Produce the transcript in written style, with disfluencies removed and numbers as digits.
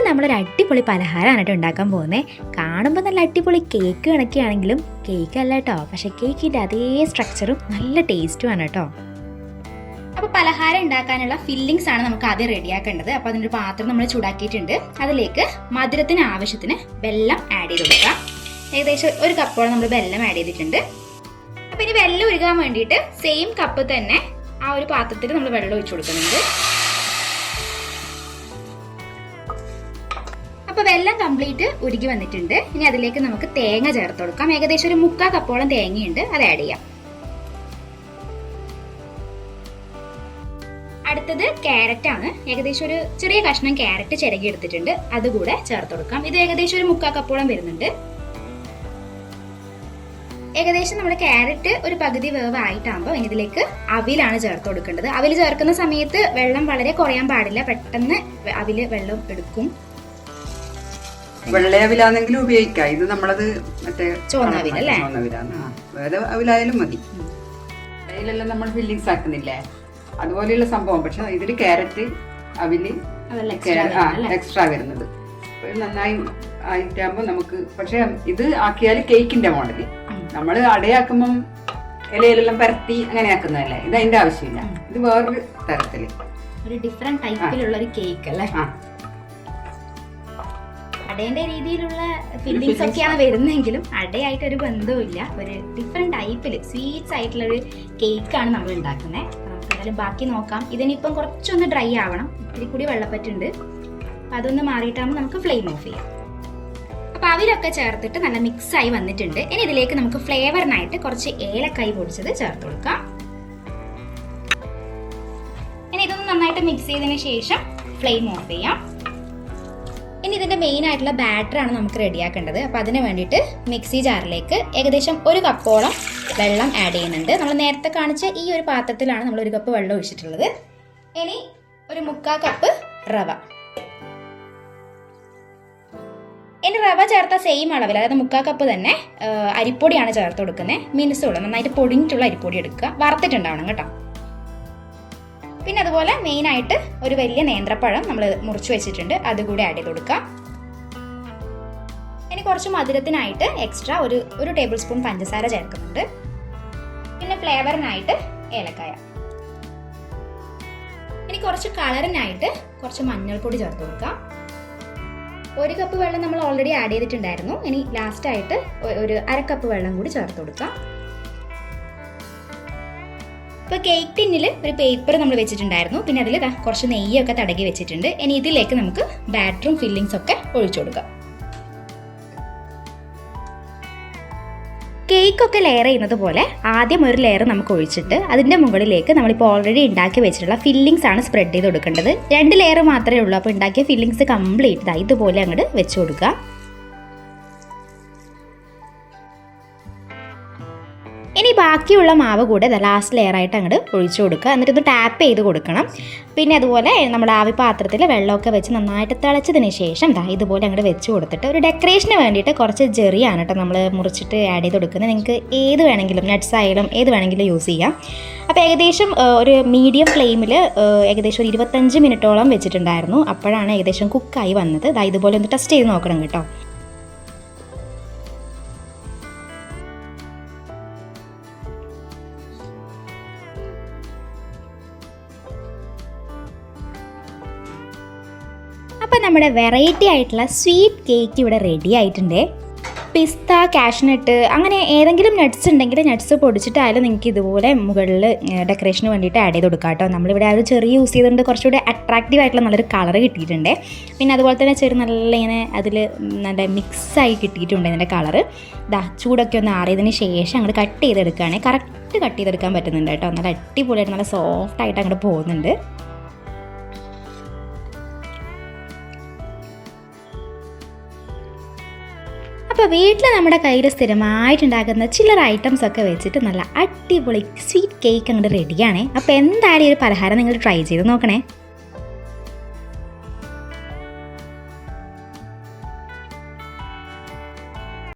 നമ്മളൊരു അടിപൊളി പലഹാരമാണ് കേട്ടോ ഉണ്ടാക്കാൻ പോകുന്നത്. കാണുമ്പോൾ നല്ല അടിപൊളി കേക്ക് കണക്കിയാണെങ്കിലും കേക്ക് അല്ല കേട്ടോ, പക്ഷേ കേക്കിൻ്റെ അതേ സ്ട്രക്ചറും നല്ല ടേസ്റ്റുമാണ് കേട്ടോ. അപ്പോൾ പലഹാരം ഉണ്ടാക്കാനുള്ള ഫില്ലിങ്സ് ആണ് നമുക്ക് ആദ്യം റെഡിയാക്കേണ്ടത്. അപ്പോൾ അതിനൊരു പാത്രം നമ്മൾ ചൂടാക്കിയിട്ടുണ്ട്. അതിലേക്ക് മധുരത്തിന് ആവശ്യത്തിന് വെള്ളം ആഡ് ചെയ്ത് കൊടുക്കാം. ഏകദേശം 1 കപ്പോളം നമ്മൾ വെള്ളം ആഡ് ചെയ്തിട്ടുണ്ട്. അപ്പോൾ ഇനി വെള്ളം ഉരുകാൻ വേണ്ടിയിട്ട് സെയിം കപ്പ് തന്നെ ആ ഒരു പാത്രത്തിൽ നമ്മൾ വെള്ളം ഒഴിച്ചു കൊടുക്കുന്നുണ്ട്. അപ്പോൾ വെള്ളം കംപ്ലീറ്റ് ഉരുകി വന്നിട്ടുണ്ട്. ഇനി അതിലേക്ക് നമുക്ക് തേങ്ങ ചേർത്ത് കൊടുക്കാം. ഏകദേശം 1/4 കപ്പോളം തേങ്ങയുണ്ട്, അത് ആഡ് ചെയ്യാം. അടുത്തത് ക്യാരറ്റ് ആണ്. ഏകദേശം ഒരു ചെറിയ കഷ്ണം ക്യാരറ്റ് ചിരകി എടുത്തിട്ടുണ്ട്, അതുകൂടെ ചേർത്ത് കൊടുക്കാം. ഇത് ഏകദേശം 1/4 കപ്പോളം വരുന്നുണ്ട്. ഏകദേശം നമ്മുടെ ക്യാരറ്റ് ഒരു പകുതി വേവ് ആയിട്ടാകുമ്പോൾ ഇനി ഇതിലേക്ക് അവിലാണ് ചേർത്ത് കൊടുക്കേണ്ടത്. അവിൽ ചേർക്കുന്ന സമയത്ത് വെള്ളം വളരെ കുറയാൻ പാടില്ല, പെട്ടെന്ന് അവില് വെള്ളം എടുക്കും. വെള്ളയവിലാണെങ്കിലും ഉപയോഗിക്കാം. ഇത് നമ്മളത് മറ്റേ ചോന്നവിലല്ലേ, വേറെ അവിലായാലും മതി. അതിലെല്ലാം നമ്മൾ ഫില്ലിങ്സ് ആക്കുന്നില്ലേ, അതുപോലെയുള്ള സംഭവം. പക്ഷെ ഇതിൽ ക്യാരറ്റ് അവില് എക്സ്ട്രാ വരുന്നത് നന്നായി ആയിട്ടാകുമ്പോൾ നമുക്ക്. പക്ഷെ ഇത് ആക്കിയാൽ കേക്കിന്റെ മോഡല്. നമ്മൾ അടയാക്കുമ്പം ഇലയിലെല്ലാം പരത്തി അങ്ങനെ ആക്കുന്നതല്ലേ, ഇത് അതിന്റെ ആവശ്യമില്ല. ഇത് വേറൊരു തരത്തില് ഒരു ഡിഫറെന്റ് ടൈപ്പിലുള്ള ഒരു കേക്ക് അല്ലേ. അടേന്റെ രീതിയിലുള്ള ഫില്ലിങ്സ് ഒക്കെയാണ് വരുന്നെങ്കിലും അടയായിട്ട് ഒരു ബന്ധവുമില്ല. ഒരു ഡിഫറെന്റ് ടൈപ്പില് സ്വീറ്റ്സ് ആയിട്ടുള്ള ഒരു കേക്കാണ് നമ്മൾ ഉണ്ടാക്കുന്നത്. നമുക്ക് എന്തായാലും ബാക്കി നോക്കാം. ഇതിനിപ്പം കുറച്ചൊന്ന് ഡ്രൈ ആവണം, ഇത്തിരി കൂടി വെള്ളപ്പറ്റുണ്ട്. അതൊന്ന് മാറിയിട്ടാകുമ്പോൾ നമുക്ക് ഫ്ലെയിം ഓഫ് ചെയ്യാം. അപ്പോൾ അവിലൊക്കെ ചേർത്തിട്ട് നല്ല മിക്സ് ആയി വന്നിട്ടുണ്ട്. ഇനി ഇതിലേക്ക് നമുക്ക് ഫ്ലേവറിനായിട്ട് കുറച്ച് ഏലക്കായ് പൊടിച്ചത് ചേർത്ത് കൊടുക്കാം. ഇനി ഇതൊന്ന് നന്നായിട്ട് മിക്സ് ചെയ്തതിന് ശേഷം ഫ്ലെയിം ഓഫ് ചെയ്യാം. ഇനി ഇതിന്റെ മെയിൻ ആയിട്ടുള്ള ബാറ്ററാണ് നമുക്ക് റെഡിയാക്കേണ്ടത്. അപ്പോൾ അതിന് വേണ്ടിയിട്ട് മിക്സി ജാറിലേക്ക് ഏകദേശം 1 കപ്പോളം വെള്ളം ആഡ് ചെയ്യുന്നുണ്ട്. നമ്മൾ നേരത്തെ കാണിച്ച ഈ ഒരു പാത്രത്തിലാണ് നമ്മൾ 1 കപ്പ് വെള്ളം ഒഴിച്ചിട്ടുള്ളത്. ഇനി 1/4 കപ്പ് റവ. ഇനി റവ ചേർത്ത സെയിം അളവിൽ, അതായത് 1/4 കപ്പ് തന്നെ അരിപ്പൊടിയാണ് ചേർത്ത് കൊടുക്കുന്നത്. മിനുസുള്ള നന്നായിട്ട് പൊടിഞ്ഞിട്ടുള്ള അരിപ്പൊടി എടുക്കുക, വറുത്തിട്ടുണ്ടാവണം കേട്ടോ. പിന്നെ അതുപോലെ മെയിനായിട്ട് ഒരു വലിയ നേന്ത്രപ്പഴം നമ്മൾ മുറിച്ച് വെച്ചിട്ടുണ്ട്, അതുകൂടി ആഡ് ചെയ്ത് കൊടുക്കാം. ഇനി കുറച്ച് മധുരത്തിനായിട്ട് എക്സ്ട്രാ ഒരു ടേബിൾ സ്പൂൺ പഞ്ചസാര ചേർക്കുന്നുണ്ട്. പിന്നെ ഫ്ലേവറിനായിട്ട് ഏലക്കായ. ഇനി കുറച്ച് കളറിനായിട്ട് കുറച്ച് മഞ്ഞൾപ്പൊടി ചേർത്ത് കൊടുക്കാം. 1 കപ്പ് വെള്ളം നമ്മൾ ഓൾറെഡി ആഡ് ചെയ്തിട്ടുണ്ടായിരുന്നു. ഇനി ലാസ്റ്റ് ആയിട്ട് ഒരു 1/2 കപ്പ് വെള്ളം കൂടി ചേർത്ത് കൊടുക്കാം. ഇപ്പോൾ കേക്ക് ടിന്നിൽ ഒരു പേപ്പർ നമ്മൾ വെച്ചിട്ടുണ്ടായിരുന്നു. പിന്നെ അതിൽ കുറച്ച് നെയ്യൊക്കെ തടകി വെച്ചിട്ടുണ്ട്. ഇനി ഇതിലേക്ക് നമുക്ക് ബാറ്ററും ഫില്ലിങ്സ് ഒക്കെ ഒഴിച്ചു കൊടുക്കാം. കേക്കൊക്കെ ലെയർ ചെയ്യുന്നത് പോലെ ആദ്യം ഒരു ലെയർ നമുക്ക് ഒഴിച്ചിട്ട് അതിൻ്റെ മുകളിലേക്ക് നമ്മളിപ്പോൾ ഓൾറെഡി ഉണ്ടാക്കി വെച്ചിട്ടുള്ള ഫില്ലിങ്സ് ആണ് സ്പ്രെഡ് ചെയ്ത് കൊടുക്കേണ്ടത്. 2 ലെയർ മാത്രമേ ഉള്ളൂ. അപ്പോൾ ഉണ്ടാക്കിയ ഫില്ലിങ്സ് കംപ്ലീറ്റ് ഇതുപോലെ അങ്ങോട്ട് വെച്ച് കൊടുക്കുക. ഇനി ബാക്കിയുള്ള മാവ് കൂടെ ലാസ്റ്റ് ലെയർ ആയിട്ട് അങ്ങോട്ട് ഒഴിച്ചു കൊടുക്കുക. എന്നിട്ടൊന്ന് ടാപ്പ് ചെയ്ത് കൊടുക്കണം. പിന്നെ അതുപോലെ നമ്മുടെ ആവി പാത്രത്തിൽ വെള്ളമൊക്കെ വെച്ച് നന്നായിട്ട് തിളച്ചതിന് ശേഷം ഇതുപോലെ അങ്ങോട്ട് വെച്ച് കൊടുത്തിട്ട് ഒരു ഡെക്കറേഷന് വേണ്ടിയിട്ട് കുറച്ച് ജെറിയാണ് കേട്ടോ നമ്മൾ മുറിച്ചിട്ട് ആഡ് ചെയ്ത് കൊടുക്കുന്നത്. നിങ്ങൾക്ക് ഏത് വേണമെങ്കിലും, നട്ട്സ് ആയാലും ഏത് വേണമെങ്കിലും യൂസ് ചെയ്യാം. അപ്പോൾ ഏകദേശം ഒരു മീഡിയം ഫ്ലെയിമിൽ ഏകദേശം ഒരു 25 മിനിറ്റോളം വെച്ചിട്ടുണ്ടായിരുന്നു. അപ്പോഴാണ് ഏകദേശം കുക്കായി വന്നത്. ഇതുപോലെ ഒന്ന് ടെസ്റ്റ് ചെയ്ത് നോക്കണം കേട്ടോ. അപ്പോൾ നമ്മുടെ വെറൈറ്റി ആയിട്ടുള്ള സ്വീറ്റ് കേക്ക് ഇവിടെ റെഡി ആയിട്ടുണ്ട്. പിസ്ത, കാഷ്നട്ട് അങ്ങനെ ഏതെങ്കിലും നട്ട്സ് ഉണ്ടെങ്കിൽ നട്ട്സ് പൊടിച്ചിട്ടായാലും നിങ്ങൾക്ക് ഇതുപോലെ മുകളിൽ ഡെക്കറേഷന് വേണ്ടിയിട്ട് ആഡ് ചെയ്ത് കൊടുക്കാം കേട്ടോ. നമ്മളിവിടെ അത് ചെറിയ യൂസ് ചെയ്തുകൊണ്ട് കുറച്ചുകൂടി അട്രാക്റ്റീവ് ആയിട്ടുള്ള നല്ലൊരു കളർ കിട്ടിയിട്ടുണ്ട്. പിന്നെ അതുപോലെ തന്നെ ചെറിയ നല്ല ഇങ്ങനെ അതിൽ നല്ല മിക്സായി കിട്ടിയിട്ടുണ്ട് ഇതിൻ്റെ കളറ്. ചൂടൊക്കെ ഒന്ന് ആറിയതിന് ശേഷം അങ്ങോട്ട് കട്ട് ചെയ്തെടുക്കുകയാണെങ്കിൽ കറക്റ്റ് കട്ട് ചെയ്തെടുക്കാൻ പറ്റുന്നുണ്ട് കേട്ടോ. നല്ല അടിപൊളിയായിട്ട് നല്ല സോഫ്റ്റായിട്ട് അങ്ങോട്ട് പോകുന്നുണ്ട്. അപ്പോൾ വീട്ടിൽ നമ്മുടെ കയ്യിൽ സ്ഥിരമായിട്ടുണ്ടാക്കുന്ന ചില്ലറ ഐറ്റംസ് ഒക്കെ വെച്ചിട്ട് നല്ല അടിപൊളി സ്വീറ്റ് കേക്ക് അങ്ങോട്ട് റെഡിയാണേ. അപ്പോൾ എന്തായാലും ഈ ഒരു പലഹാരം നിങ്ങൾ ട്രൈ ചെയ്ത് നോക്കണേ.